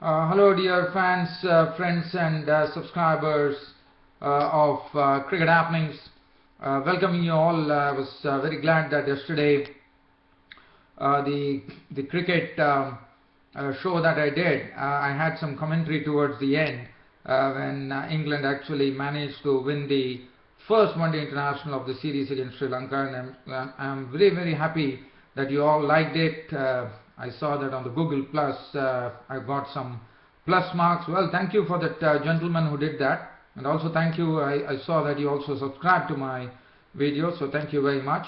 Hello dear fans, friends and subscribers of Cricket Happenings. Welcoming you all. I was very glad that yesterday the cricket show that I did, I had some commentary towards the end when England actually managed to win the first one day international of the series against Sri Lanka, and I'm very happy that you all liked it. I saw that on the Google Plus. I got some plus marks. Well, thank you for that gentleman who did that, and also thank you. I saw that you also subscribed to my video, so thank you very much.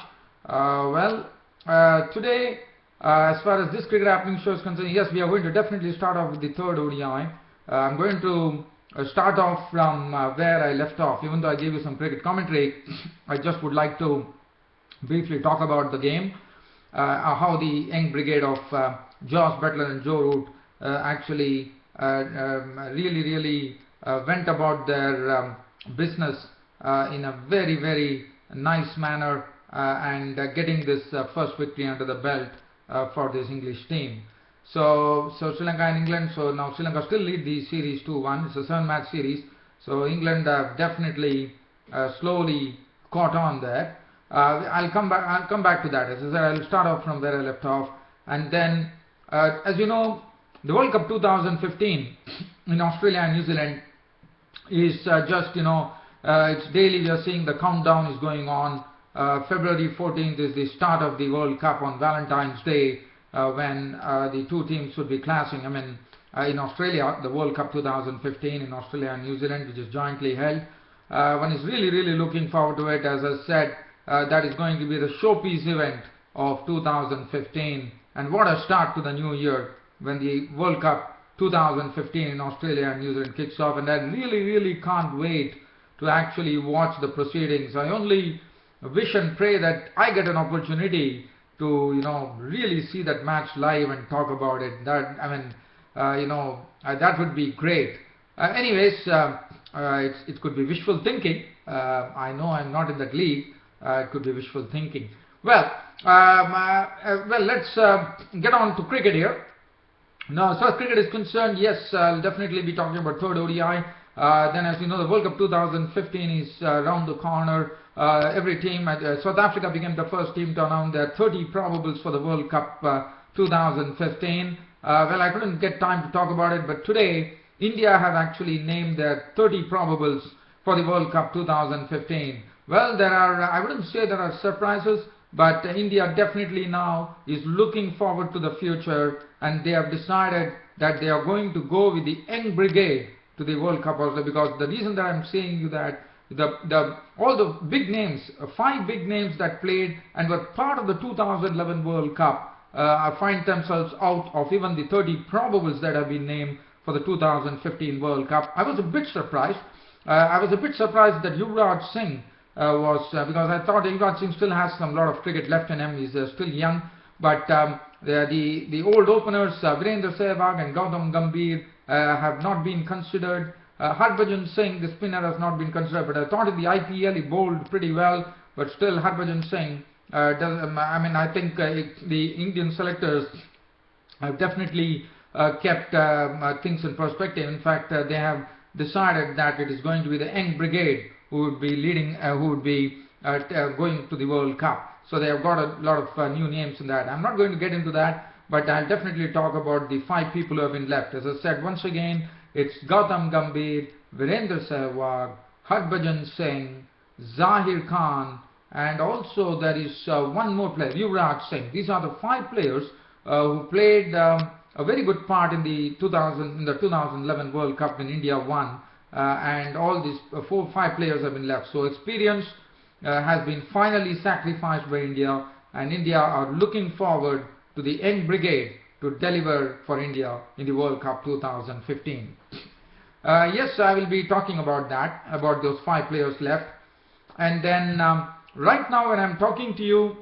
Today, as far as this cricket happening show is concerned, yes, we are going to definitely start off with the third ODI. I'm going to start off from where I left off. Even though I gave you some cricket commentary, I just would like to briefly talk about the game, how the young brigade of Josh Buttler and Joe Root actually really went about their business in a very nice manner and getting this first victory under the belt for this English team. So Sri Lanka and England. So now Sri Lanka still lead the series 2-1. It's a 7-match series. So England have definitely slowly caught on there. I'll come back to that. As I said, I'll start off from where I left off, and then as you know, the World Cup 2015 in Australia and New Zealand is it's daily. We are seeing the countdown is going on. February 14th is the start of the World Cup on Valentine's Day, when the two teams should be clashing. I mean, in Australia, the World Cup 2015 in Australia and New Zealand, which is jointly held. One is really looking forward to it. As I said, that is going to be the showpiece event of 2015, and what a start to the new year when the World Cup 2015 in Australia and New Zealand kicks off. And I really can't wait to actually watch the proceedings. I only wish and pray that I get an opportunity to really see that match live and talk about it. That that would be great. Anyways, it could be wishful thinking. I know I'm not in that league. It could be wishful thinking. Well, let's get on to cricket here. Now, as far as cricket is concerned, yes, I'll definitely be talking about third ODI. Then, as you know, the World Cup 2015 is around the corner. Every team, South Africa became the first team to announce their 30 probables for the World Cup 2015. Well, I couldn't get time to talk about it, but today India have actually named their 30 probables for the World Cup 2015. Well, I wouldn't say there are surprises, but India definitely now is looking forward to the future, and they have decided that they are going to go with the young brigade to the World Cup also, because the reason that I'm saying you that all the big names, 5 big names that played and were part of the 2011 World Cup find themselves out of even the 30 probables that have been named for the 2015 World Cup. I was a bit surprised. That Yuvraj Singh because I thought Yuvraj Singh still has some lot of cricket left in him. He's still young, but the old openers Sehwag and Gambhir have not been considered. Harbhajan Singh, the spinner, has not been considered, but I thought in the IPL he bowled pretty well, but still Harbhajan Singh I think the Indian selectors have definitely kept things in perspective. In fact, they have decided that it is going to be the young brigade who would be leading, who would be going to the World Cup. So they have got a lot of new names in that. I'm not going to get into that, but I'll definitely talk about the 5 people who have been left. As I said, once again, it's Gambhir, Virendra Sehwag, Harbhajan Singh, Zaheer Khan, and also there is one more player, Yuvraj Singh. These are the 5 players who played a very good part in the 2011 World Cup when India won. And all these 5 players have been left. So experience has been finally sacrificed by India, and India are looking forward to the young brigade to deliver for India in the World Cup 2015. Yes, I will be talking about that, about those 5 players left. And then right now when I'm talking to you,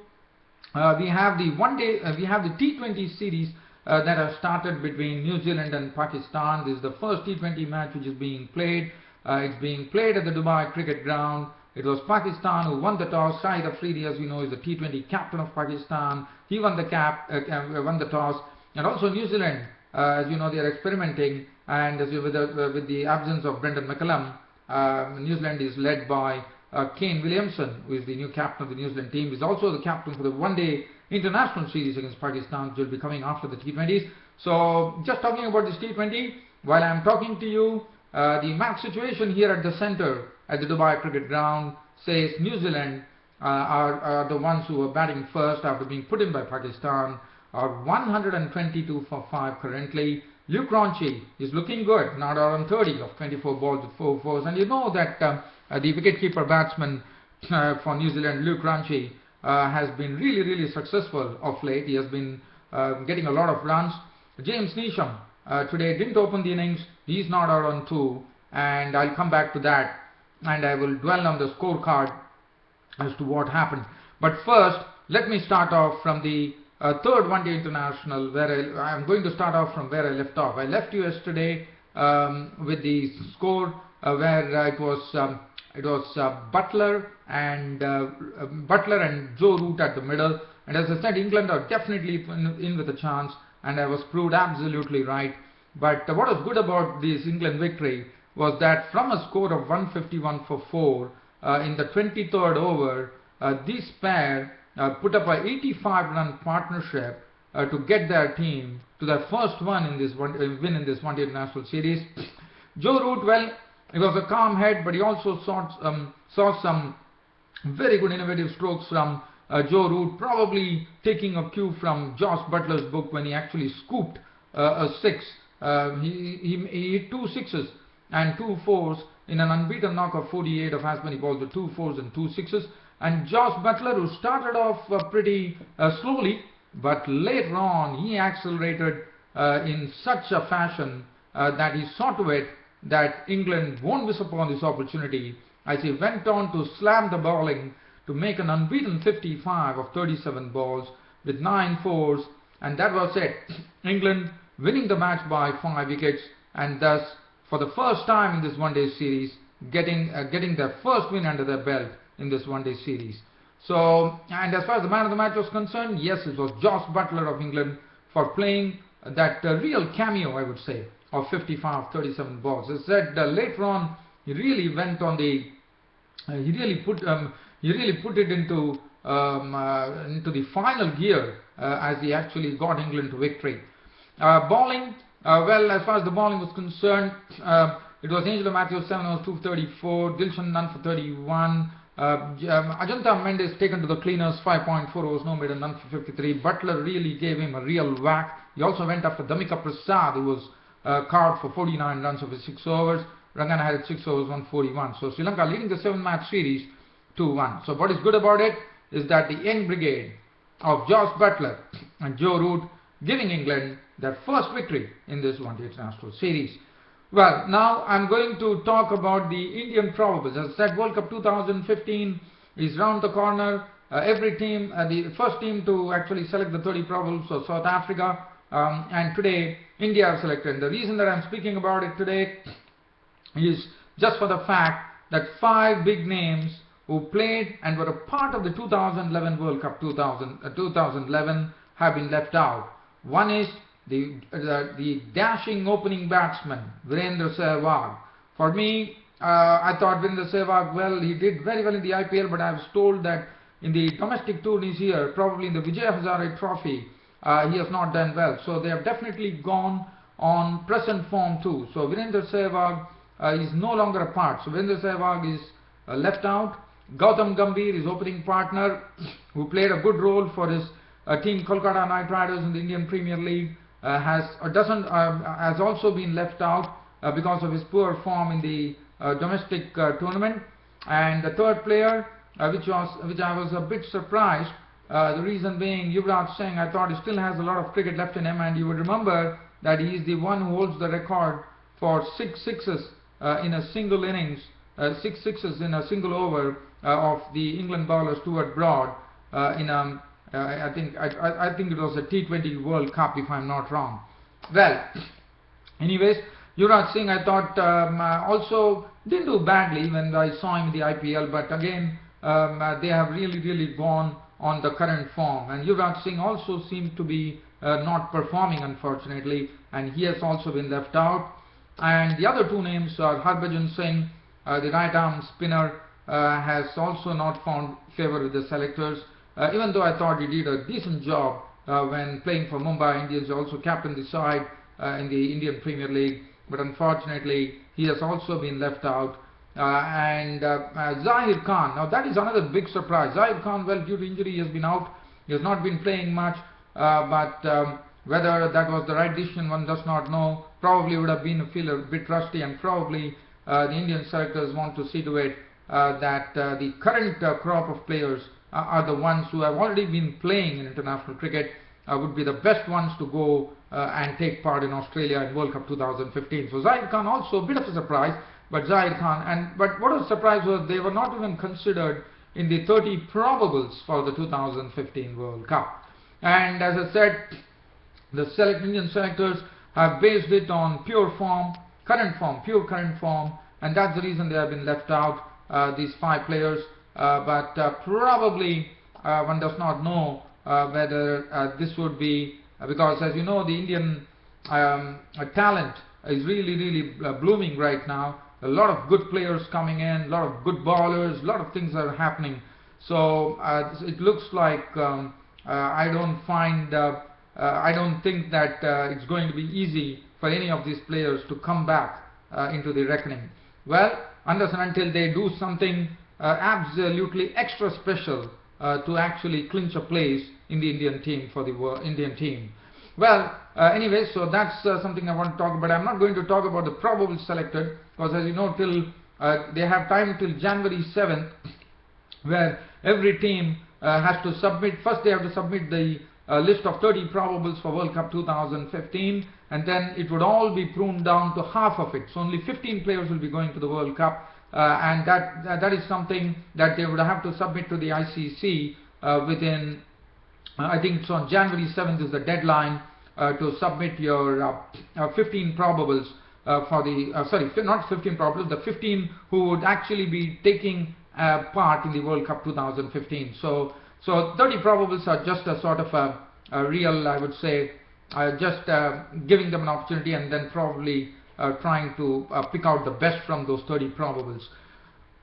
we have the T20 series that have started between New Zealand and Pakistan. This is the first T20 match which is being played. It's being played at the Dubai Cricket Ground. It was Pakistan who won the toss. Shahid Afridi, as you know, is the T20 captain of Pakistan. He won the toss. And also New Zealand As you know, they are experimenting, and with the absence of Brendan McCullum, New Zealand is led by Kane Williamson, who is the new captain of the New Zealand team. He is also the captain for the one-day international series against Pakistan, which will be coming after the T20s. So, just talking about this T20, while I am talking to you, the match situation here at the center at the Dubai Cricket Ground says New Zealand are the ones who are batting first after being put in by Pakistan, are 122 for 5 currently. Luke Ronchi is looking good, not out on 30 of 24 balls with 4 fours, and you know that the wicketkeeper batsman for New Zealand, Luke Ronchi, has been really successful of late. He has been getting a lot of runs. James Neesham today didn't open the innings. He's not out on 2, and I'll come back to that, and I will dwell on the scorecard as to what happened. But first, let me start off from the third one-day international, where I'm going to start off from where I left off. I left you yesterday with the score where it was Buttler and Joe Root at the middle. And as I said, England are definitely in with a chance, and I was proved absolutely right. But what was good about this England victory was that from a score of 151 for 4 in the 23rd over, this pair put up a 85-run partnership to get their team to their first win in this one-day international series. Joe Root, well, he was a calm head, but he also saw some very good innovative strokes from Joe Root, probably taking a cue from Josh Buttler's book when he actually scooped a 6. He hit 2 sixes and 2 fours in an unbeaten knock of 48 of as many balls with 2 fours and 2 sixes. And Josh Buttler, who started off pretty slowly, but later on he accelerated in such a fashion that he saw to it that England won't miss upon this opportunity, as he went on to slam the bowling to make an unbeaten 55 of 37 balls with 9 fours, and that was it. England winning the match by 5 wickets, and thus for the first time in this one-day series getting their first win under their belt in this one-day series. So, and as far as the man of the match was concerned, yes, it was Josh Buttler of England for playing that real cameo, I would say, of 55 37 balls. As I said, later on he really went on the he really put it into the final gear as he actually got England to victory. Bowling, well, as far as the bowling was concerned, it was Angelo Matthews 7 overs 234, Dilshan Nunn for 31, Ajanta Mendes taken to the cleaners 5.4 overs, no made and none for 53. Buttler really gave him a real whack. He also went after Damika Prasad, who was carved for 49 runs over 6 overs. Rangana had 6 overs 141. So Sri Lanka leading the 7-match series 2-1. So what is good about it is that the young brigade of Josh Buttler and Joe Root giving England their first victory in this one-day international series. Well, now I'm going to talk about the Indian probables. As I said, World Cup 2015 is round the corner. Every team, the first team to actually select the 30 probables was South Africa, and today India have selected. And the reason that I'm speaking about it today is just for the fact that 5 big names who played and were a part of the 2011 World Cup 2011 have been left out. One is the dashing opening batsman Virendra Sehwag. For me, I thought Virendra Sehwag, well, he did very well in the IPL, but I was told that in the domestic tourneys here, probably in the Vijay Hazare Trophy, he has not done well. So they have definitely gone on present form too. So Virendra Sehwag is no longer a part. So Virendra Sehwag is left out. Gautam Gambhir, his opening partner, who played a good role for his team Kolkata Knight Riders in the Indian Premier League, has also been left out because of his poor form in the domestic tournament. And the third player, which I was a bit surprised, the reason being Yuvraj Singh, I thought he still has a lot of cricket left in him, and you would remember that he is the one who holds the record for 6 sixes in a single innings, 6 sixes in a single over of the England bowler Stuart Broad in a I think it was a T20 World Cup, if I'm not wrong. Well, anyways, Yuvraj Singh, I thought also didn't do badly when I saw him in the IPL, but again they have really gone on the current form, and Yuvraj Singh also seemed to be not performing, unfortunately, and he has also been left out. And the other two names are Harbhajan Singh, the right arm spinner, has also not found favor with the selectors, even though I thought he did a decent job when playing for Mumbai Indians. He also captained the side in the Indian Premier League, but unfortunately he has also been left out. And Zaheer Khan, now that is another big surprise. Zaheer Khan, well, due to injury he has been out, he has not been playing much, but whether that was the right decision one does not know. Probably would have been a bit rusty, and probably the Indian selectors want to see to it that the current crop of players are the ones who have already been playing in international cricket, would be the best ones to go and take part in Australia in World Cup 2015. So Zaheer Khan also a bit of a surprise, but Zaheer Khan, but what was surprise was they were not even considered in the 30 probables for the 2015 World Cup. And as I said, the Indian selectors have based it on pure current form, and that's the reason they have been left out, these 5 players. But probably one does not know whether this would be, because as you know, the Indian talent is really blooming right now. A lot of good players coming in, a lot of good bowlers, a lot of things are happening. So it looks like I don't think that it's going to be easy for any of these players to come back into the reckoning. Well, unless and until they do something absolutely extra special to actually clinch a place in the Indian team for the Indian team. Well, anyway, so that's something I want to talk about. I'm not going to talk about the probable selected, because as you know, till they have time till January 7th, where every team has to submit. First, they have to submit the list of 30 probables for World Cup 2015, and then it would all be pruned down to half of it. So only 15 players will be going to the World Cup, and that is something that they would have to submit to the ICC within, I think it's on January 7th is the deadline to submit your 15 probables for the, sorry, not 15 probables, the 15 who would actually be taking part in the World Cup 2015. So 30 probables are just a sort of a real, I would say, just giving them an opportunity, and then probably trying to pick out the best from those 30 probables.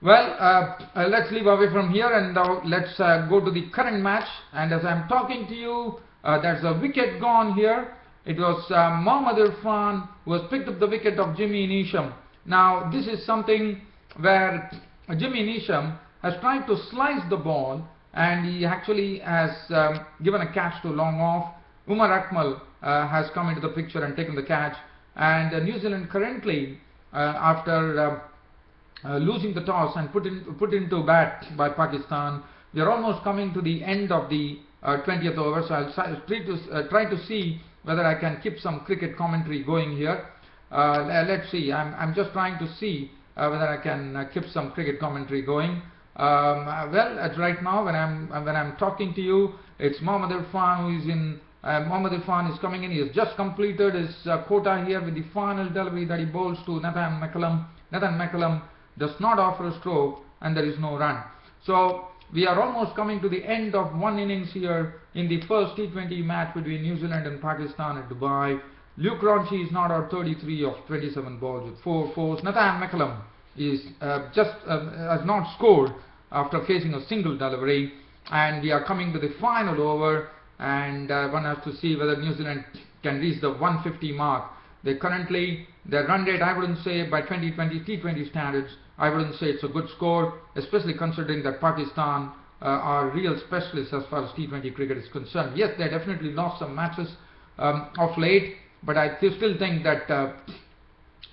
Well, let's leave away from here, and now let's go to the current match. And as I'm talking to you, there's a wicket gone here. It was Mohammad Irfan who has picked up the wicket of Jimmy Neesham. Now this is something where Jimmy Neesham has tried to slice the ball, and he actually has given a catch to long off. Umar Akmal has come into the picture and taken the catch, and New Zealand currently, after losing the toss and put into bat by Pakistan, we are almost coming to the end of the 20th over. So I'll try to see whether I can keep some cricket commentary going here. Let's see. I'm just trying to see whether I can keep some cricket commentary going. Well, right now when I'm talking to you, it's Mohammad Irfan who is in. Mohammad Irfan is coming in. He has just completed his quota here with the final delivery that he bowls to Nathan McCullum. Nathan McCullum does not offer a stroke, and there is no run. So we are almost coming to the end of one innings here in the first T20 match between New Zealand and Pakistan at Dubai. Luke Ronchi is not out, 33 of 27 balls with 4 fours. Nathan McCullum is has not scored after facing a single delivery, and we are coming to the final over, and one has to see whether New Zealand can reach the 150 mark. They currently, their run rate, I wouldn't say by 2020 T20 standards, I wouldn't say it's a good score, especially considering that Pakistan are real specialists as far as T20 cricket is concerned. Yes, they definitely lost some matches of late, but I still think that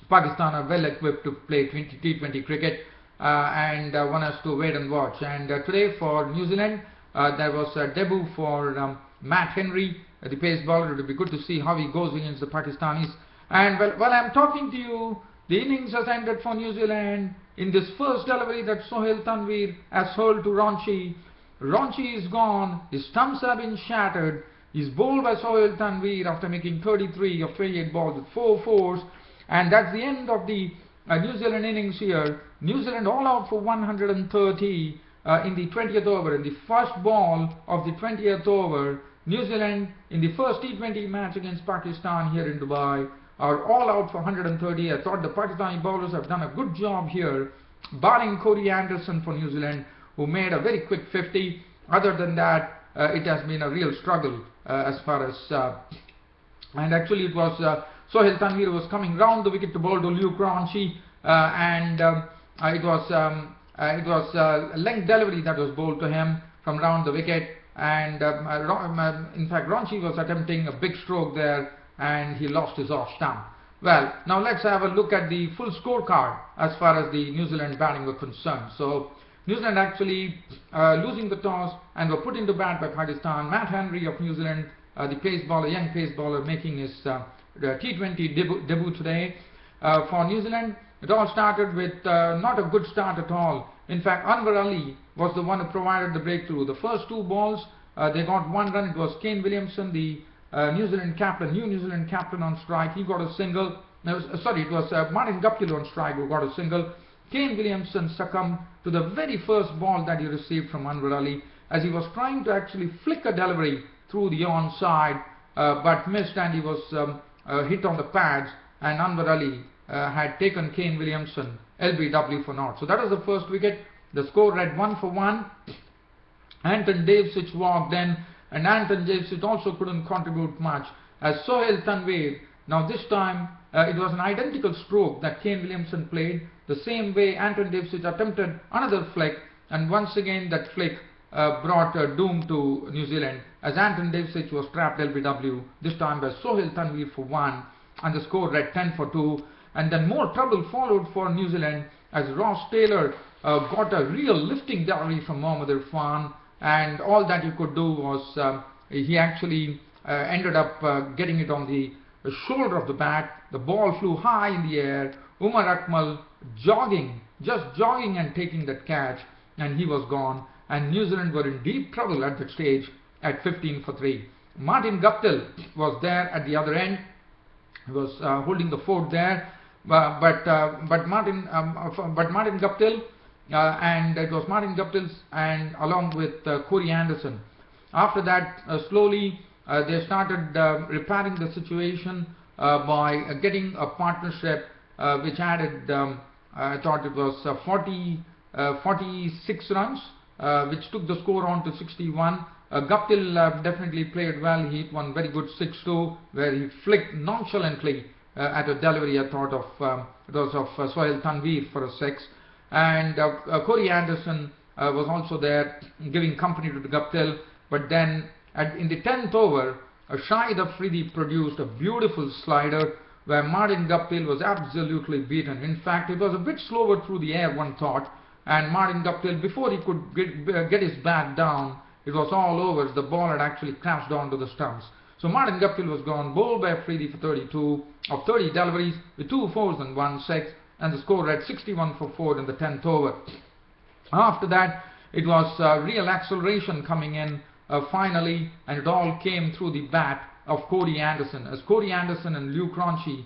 Pakistan are well equipped to play T20 cricket, and one has to wait and watch. And today for New Zealand, there was a debut for Matt Henry, the pace bowler. It would be good to see how he goes against the Pakistanis. And while I'm talking to you, the innings has ended for New Zealand. In this first delivery that Sohail Tanvir has hurled to Ronchi, Ronchi is gone, his stumps have been shattered. He's bowled by Sohail Tanvir after making 33 of 28 balls with 4 fours, and that's the end of the New Zealand innings here. New Zealand all out for 130 in the 20th over. In the first ball of the 20th over, New Zealand in the first T20 match against Pakistan here in Dubai are all out for 130. I thought the Pakistani bowlers have done a good job here, barring Corey Anderson for New Zealand, who made a very quick 50. Other than that, it has been a real struggle as far as and actually it was Sohail Tanvir was coming round the wicket to bowl to Luke Ronchi, and it was a length delivery that was bowled to him from round the wicket, and in fact Ronchi was attempting a big stroke there and he lost his off stump. Well, now let's have a look at the full scorecard as far as the New Zealand batting were concerned. So New Zealand actually losing the toss and were put into bat by Pakistan. Matt Henry of New Zealand, the pace bowler, young pace bowler, making his T20 debut today. For New Zealand, it all started with not a good start at all. In fact, Anwar Ali was the one who provided the breakthrough. The first two balls, they got one run. It was Kane Williamson, the New Zealand captain on strike. He got a single. No, it was Martin Guptill on strike who got a single. Kane Williamson succumbed to the very first ball that he received from Anwar Ali as he was trying to actually flick a delivery through the onside, but missed, and he was hit on the pads, and Anwar Ali had taken Kane Williamson LBW for naught. So that was the first wicket. The score read 1 for 1. Anton Davicic walked in, and Anton Davicic also couldn't contribute much as Sohail Tanvir. Now this time it was an identical stroke that Kane Williamson played, the same way Anton Davicic attempted another flick, and once again that flick brought doom to New Zealand as Anton Davicic was trapped LBW, this time by Sohail Tanvir for 1, and the score read 10 for 2. And then more trouble followed for New Zealand as Ross Taylor got a real lifting delivery from Mohammad Irfan, and all that he could do was he actually ended up getting it on the shoulder of the bat. The ball flew high in the air. Umar Akmal just jogging and taking that catch, and he was gone, and New Zealand were in deep trouble at that stage at 15 for 3. Martin Guptill was there at the other end. He was holding the fort there, but Martin Guptill and it was Martin Guptill and along with Corey Anderson. After that, slowly they started repairing the situation by getting a partnership which added, I thought it was 46 runs, which took the score on to 61. Guptill definitely played well. He hit one very good 6-2 where he flicked nonchalantly at a delivery, I thought of it was of Sohail Tanvir for a 6, and Corey Anderson was also there giving company to the Guptill. But then in the 10th over, Shahid Afridi produced a beautiful slider where Martin Guptill was absolutely beaten. In fact, it was a bit slower through the air, one thought, and Martin Guptill, before he could get his bat down, it was all over. The ball had actually crashed onto the stumps. So Martin Guptill was gone, bowled by Afridi for 32 of 30 deliveries with 2 fours and 1 6, and the score read 61 for 4 in the 10th over. After that, it was real acceleration coming in finally, and it all came through the bat of Corey Anderson, as Corey Anderson and Luke Ronchi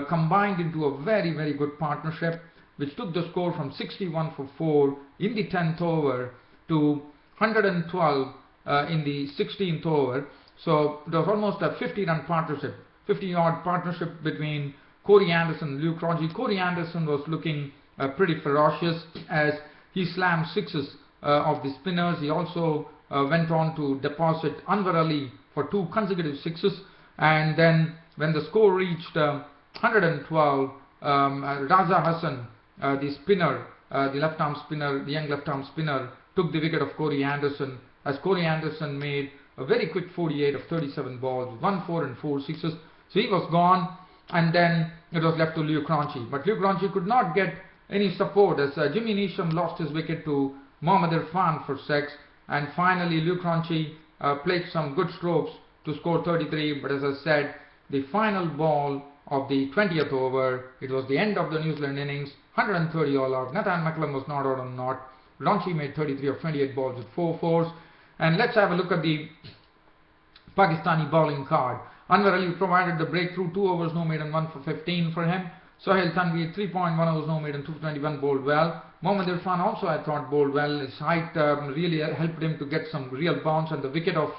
combined into a very, very good partnership, which took the score from 61 for 4 in the 10th over to 112 in the 16th over. So it was almost a 50-run partnership, 50-yard partnership between Corey Anderson and Luke Ronchi. Corey Anderson was looking pretty ferocious as he slammed sixes of the spinners. He also went on to deposit Anwar Ali for 2 consecutive sixes, and then when the score reached 112, Raza Hassan, the spinner, the left-arm spinner, the young left-arm spinner, took the wicket of Corey Anderson, as Corey Anderson made a very quick 48 of 37 balls, 1 4 and 4 sixes. So he was gone, and then it was left to Luke Ronchi. But Luke Ronchi could not get any support as Jimmy Neesham lost his wicket to Mohammad Irfan for 6, and finally Luke Ronchi played some good strokes to score 33. But as I said, the final ball of the 20th over, it was the end of the New Zealand innings, 130 all out. Nathan McCullum was not out on naught. Ronchi made 33 of 28 balls with 4 fours. And let's have a look at the Pakistani bowling card. Anwar Ali provided the breakthrough, 2 overs, no maiden, 1 for 15 for him. Sohail Tanvir, 3.1 overs, no maiden, 221, bowled well. Mohammad Irfan also, I thought, bowled well. His height really helped him to get some real bounce, and the wicket of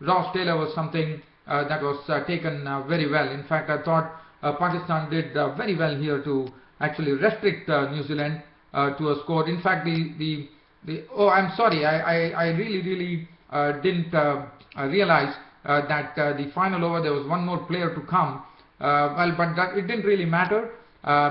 Ross Taylor was something that was taken very well. In fact, I thought Pakistan did very well here to actually restrict New Zealand to a score. In fact, oh, I'm sorry, I really didn't realize that the final over there was one more player to come. Well, but it didn't really matter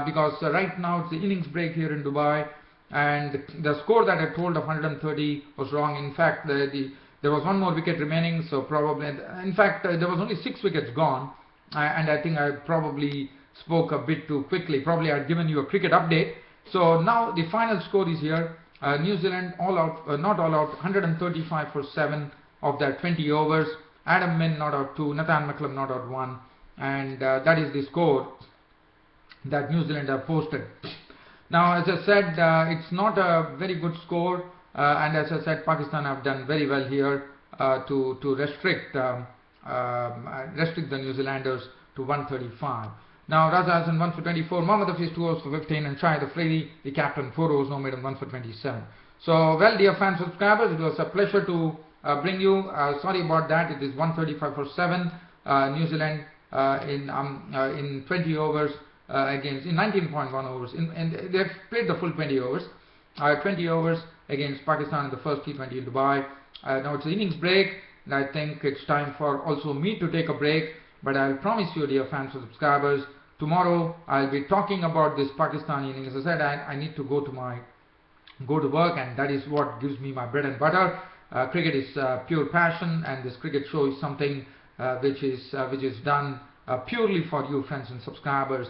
because right now it's the innings break here in Dubai, and the score that I told of 130 was wrong. In fact, there was one more wicket remaining, so probably, in fact, there was only 6 wickets gone, and I think I probably spoke a bit too quickly. Probably I'd given you a cricket update. So now the final score is here. New Zealand all out, not all out, 135 for 7 of their 20 overs. Adam Min not out 2, Nathan McCullum not out 1, and that is the score that New Zealand have posted. Now, as I said, it's not a very good score, and as I said, Pakistan have done very well here to restrict the New Zealanders to 135. Now, Raza Hassan 1 for 24, Mohammad Hafiz 2 overs for 15, and Shahid Afridi, the captain, 4 overs, no made, and 1 for 27. So, well, dear fans, subscribers, it was a pleasure to bring you. Sorry about that. It is 135 for 7. New Zealand in 20 overs against in 19.1 overs. And they have played the full 20 overs. 20 overs against Pakistan in the first T20 in Dubai. Now it's the innings break, and I think it's time for also me to take a break. But I'll promise you, dear fans and subscribers, tomorrow I'll be talking about this Pakistan innings. As I said, I need to go to work, and that is what gives me my bread and butter. Cricket is pure passion, and this cricket show is something which is done purely for you, friends and subscribers.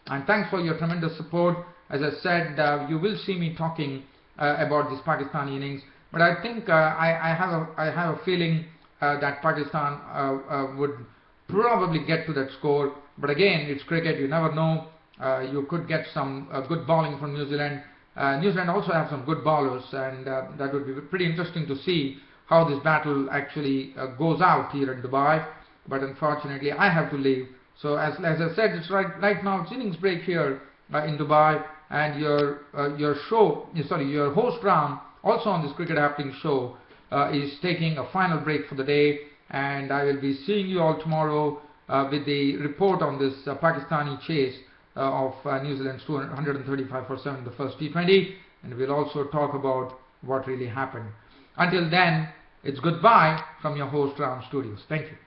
And thanks for your tremendous support. As I said, you will see me talking about this Pakistani innings, but I think I have a feeling that Pakistan would probably get to that score. But again, it's cricket, you never know. You could get some good bowling from New Zealand. New Zealand also have some good bowlers, and that would be pretty interesting to see how this battle actually goes out here in Dubai. But unfortunately, I have to leave. So as I said, it's right now it's innings break here in Dubai, and your host round also on this cricket happening show is taking a final break for the day, and I will be seeing you all tomorrow with the report on this Pakistani chase of New Zealand's 135 for 7 in the first T20, and we'll also talk about what really happened. Until then, it's goodbye from your host round studios. Thank you.